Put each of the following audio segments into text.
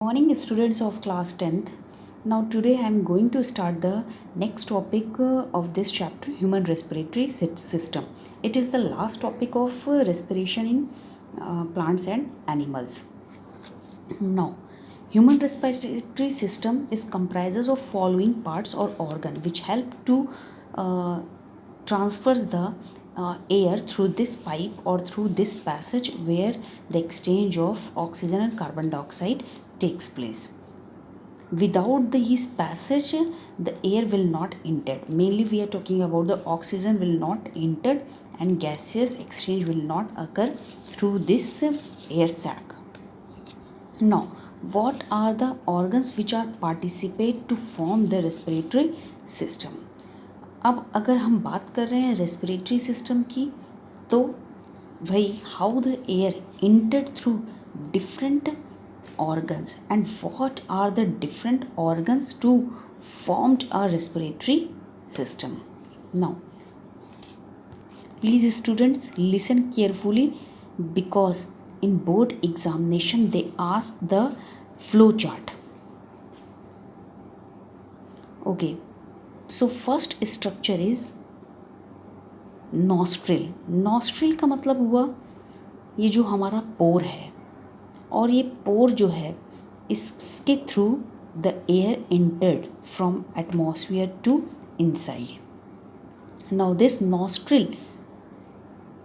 Morning students of class 10th. Now today I am going to start the next topic of this chapter, human respiratory system. It is the last topic of respiration in plants and animals. Now human respiratory system is comprises of following parts or organ which help to transfers the air through this pipe or through this passage where the exchange of oxygen and carbon dioxide takes place. Without these passage, the air will not enter. Mainly we are talking about the oxygen will not enter and gaseous exchange will not occur through this air sac. Now, what are the organs which are participate to form the respiratory system? अब अगर हम बात कर रहे हैं respiratory system की, तो भाई how the air entered through different organs and what are the different organs to formed a respiratory system. Now please students listen carefully because in board examination they ask the flow chart. Okay, so first structure is nostril. Nostril का मतलब हुआ ये जो हमारा पोर है, और ये पोर जो है इसके through the air entered from atmosphere to inside. Now this nostril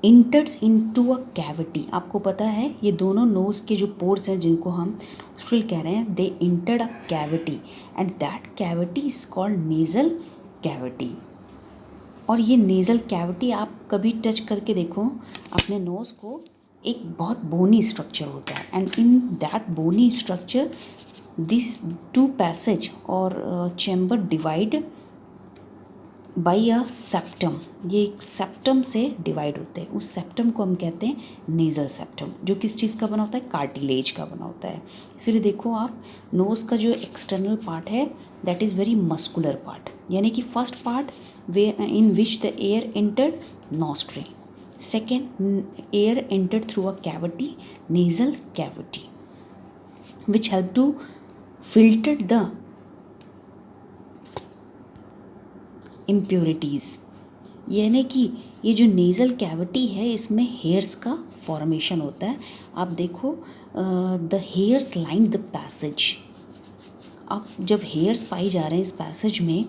enters into a cavity. आपको पता है ये दोनों नोज के जो पोर्स हैं जिनको हम नॉस्ट्रिल कह रहे हैं, they entered a cavity and that cavity is called nasal cavity. और ये नेजल कैविटी आप कभी टच करके देखो अपने नोज़ को, एक बहुत बोनी स्ट्रक्चर होता है and in that bony structure this two passage और chamber divide by a septum. ये एक सेप्टम से डिवाइड होते हैं. उस सेप्टम को हम कहते हैं नेजल सेप्टम, जो किस चीज़ का बना होता है, कार्टिलेज का बना होता है. इसलिए देखो आप नोज़ का जो एक्सटर्नल पार्ट है that is very muscular part, यानी कि first part way in which the air entered nostril. Second, air entered through a cavity, nasal cavity, which help to filter the impurities. यानी कि ये जो nasal cavity है इसमें hairs का formation होता है. आप देखो the hairs line the passage. अब जब हेयर्स पाए जा रहे हैं इस पैसेज में,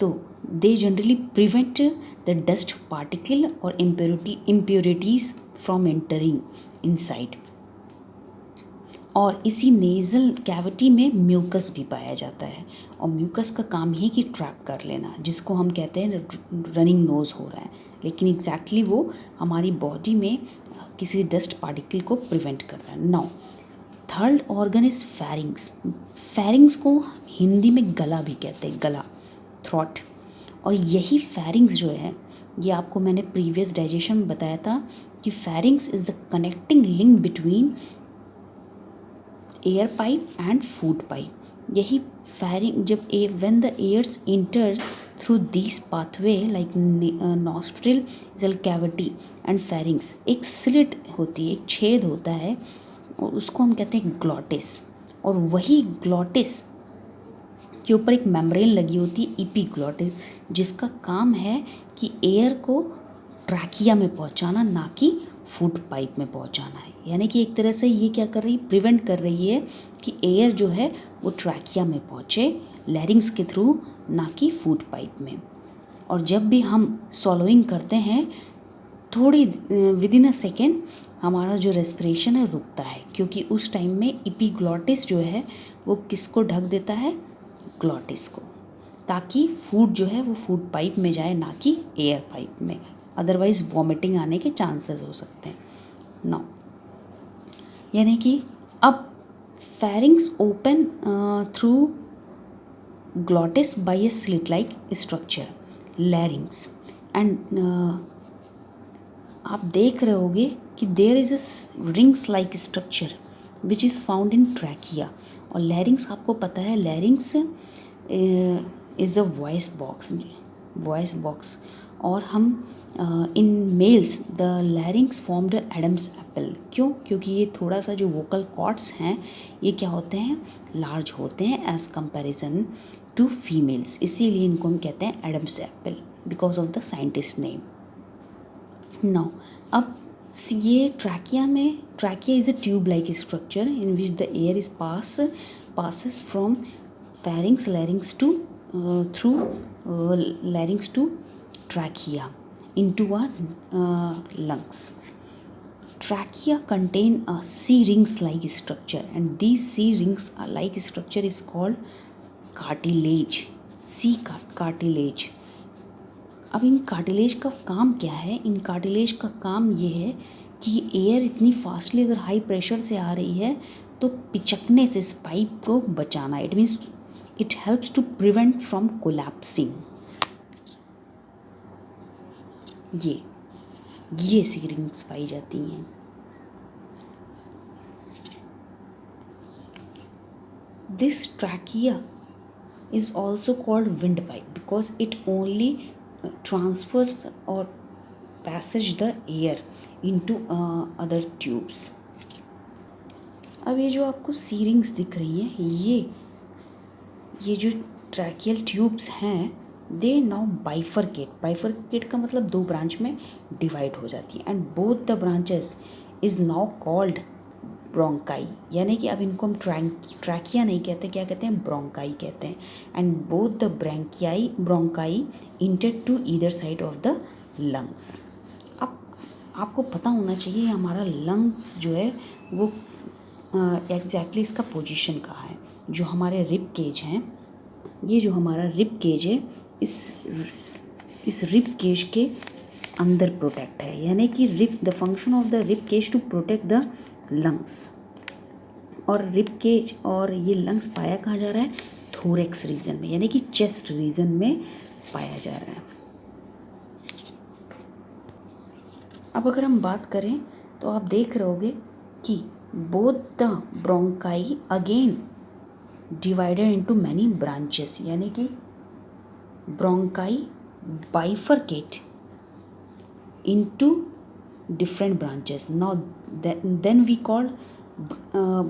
तो they generally prevent the dust particle और impurities फ्रॉम एंटरिंग इनसाइड. और इसी नेज़ल कैविटी में म्यूकस भी पाया जाता है, और म्यूकस का काम ही कि ट्रैप कर लेना, जिसको हम कहते हैं रनिंग नोज़ हो रहा है, लेकिन एग्जैक्टली वो हमारी बॉडी में किसी डस्ट पार्टिकल को प्रिवेंट कर रहा है. Now third organ is pharynx. Pharynx को हिंदी में गला भी कहते हैं, गला, थ्रॉट. और यही फेरिंग्स जो है, ये आपको मैंने प्रीवियस डाइजेशन में बताया था कि pharynx is the connecting link between air pipe and food pipe. यही फेरिंग जब when the airs enter through this pathway like nostril, nasal cavity and pharynx, एक स्लिट होती है, एक छेद होता है, और उसको हम कहते हैं ग्लॉटिस. और वही ग्लॉटिस के ऊपर एक मेम्ब्रेन लगी होती है, एपिग्लॉटिस, जिसका काम है कि एयर को ट्रैकिया में पहुंचाना, ना कि फूड पाइप में पहुंचाना है. यानी कि एक तरह से ये क्या कर रही है, प्रिवेंट कर रही है कि एयर जो है वो ट्रैकिया में पहुंचे लैरिंग्स के थ्रू, ना कि फूड पाइप में. और जब भी हम swallowing करते हैं, थोड़ी विद इन अ सेकेंड हमारा जो रेस्पिरेशन है रुकता है, क्योंकि उस टाइम में एपिग्लॉटिस जो है वो किसको ढक देता है, ग्लॉटिस को, ताकि फूड जो है वो फूड पाइप में जाए, ना कि एयर पाइप में. अदरवाइज वॉमिटिंग आने के चांसेस हो सकते हैं. नाउ यानी कि अब pharynx open through glottis by a slit like structure, larynx. And आप देख रहे होगे कि there is a rings like structure which is found in trachea. और लैरिंग्स आपको पता है, larynx is a voice box. और हम in males the larynx formed Adam's apple. क्यों? क्योंकि ये थोड़ा सा जो वोकल कॉर्ड्स हैं ये क्या होते हैं, लार्ज होते हैं एज कंपैरिजन टू फीमेल्स, इसीलिए इनको हम कहते हैं Adam's apple because of the scientist name. Now अब ये trachea is a tube like structure in which the air is passes from larynx to through larynx to trachea into our lungs. Trachea contain a C-rings like structure, and these C-rings like structure is called cartilage. Cartilage. अब इन cartilage का काम क्या है? इन cartilage का काम ये है कि एयर इतनी फास्टली अगर हाई प्रेशर से आ रही है तो पिचकने से इस पाइप को बचाना। It means it helps to prevent from collapsing. ये सी रिंग्स पाई जाती हैं। This trachea is also called windpipe because it only transfers or passage the air into other tubes. अब ये जो आपको सीरिंग्स दिख रही हैं, ये जो ट्रैकियल ट्यूब्स हैं दे नाउ बाइफरकेट का मतलब दो ब्रांच में डिवाइड हो जाती है, and both the branches is now called bronchi. यानी कि अब इनको हम ट्रैकिया नहीं कहते, क्या कहते हैं, ब्रोंकाई कहते हैं। And both the bronchi enter to either side of the lungs. अब आपको पता होना चाहिए हमारा लंग्स जो है वो एग्जैक्टली इसका पोजीशन कहाँ है। जो हमारे रिब केज हैं, ये जो हमारा रिब केज है इस रिब केज के अंदर प्रोटेक्ट है। यानी कि the function of the rib cage to protect the lungs. और रिब केज और ये लंग्स पाया कहाँ जा रहा है, थोरेक्स रीजन में, यानी कि चेस्ट रीजन में पाया जा रहा है। अब अगर हम बात करें तो आप देख रहोगे कि both the bronchi again divided into many branches, यानी कि bronchi bifurcate into different branches. Now then we call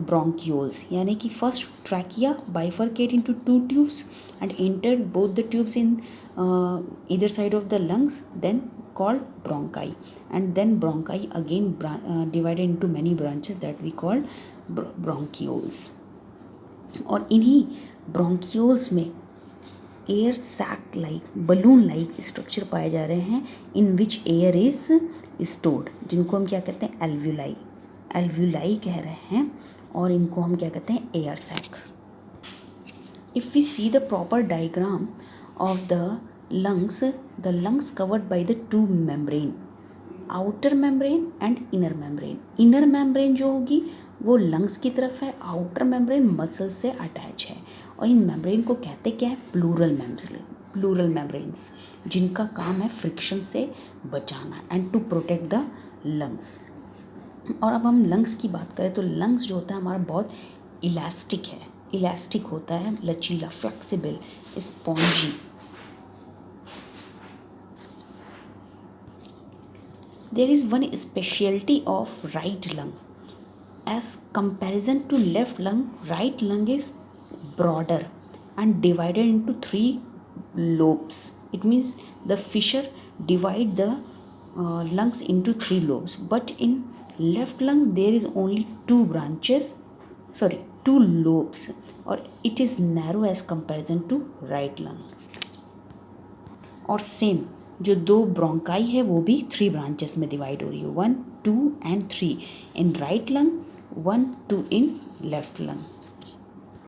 bronchioles, यानी कि first trachea bifurcate into two tubes and entered both the tubes in either side of the lungs, then called bronchi, and then bronchi again divided into many branches that we call bronchioles. और इन्हीं bronchioles में air sac like balloon like structure पाए जा रहे हैं in which air is stored, जिनको हम क्या कहते हैं, एल्व्यूलाई कह रहे हैं, और इनको हम क्या कहते हैं, air sac. If we see the proper diagram of the lungs covered by the two membrane, outer membrane and inner membrane. Inner membrane जो होगी वो लंग्स की तरफ है, आउटर मेम्ब्रेन मसल्स से अटैच है। और इन मेम्ब्रेन को कहते क्या है, प्लूरल मेम्ब्रेन्स, जिनका काम है फ्रिक्शन से बचाना and to protect the lungs. और अब हम लंग्स की बात करें तो लंग्स जो होता है हमारा बहुत इलास्टिक होता है, लचीला, flexible, spongy. There is one specialty of right lung. As comparison to left lung, right lung is broader and divided into three lobes. It means the fissure divide the lungs into three lobes. But in left lung there is only two lobes, or it is narrow as comparison to right lung. और same जो दो bronchi है वो भी 3 branches में divide हो रही है, 1, 2 and 3 in right lung, 1, 2 in left lung.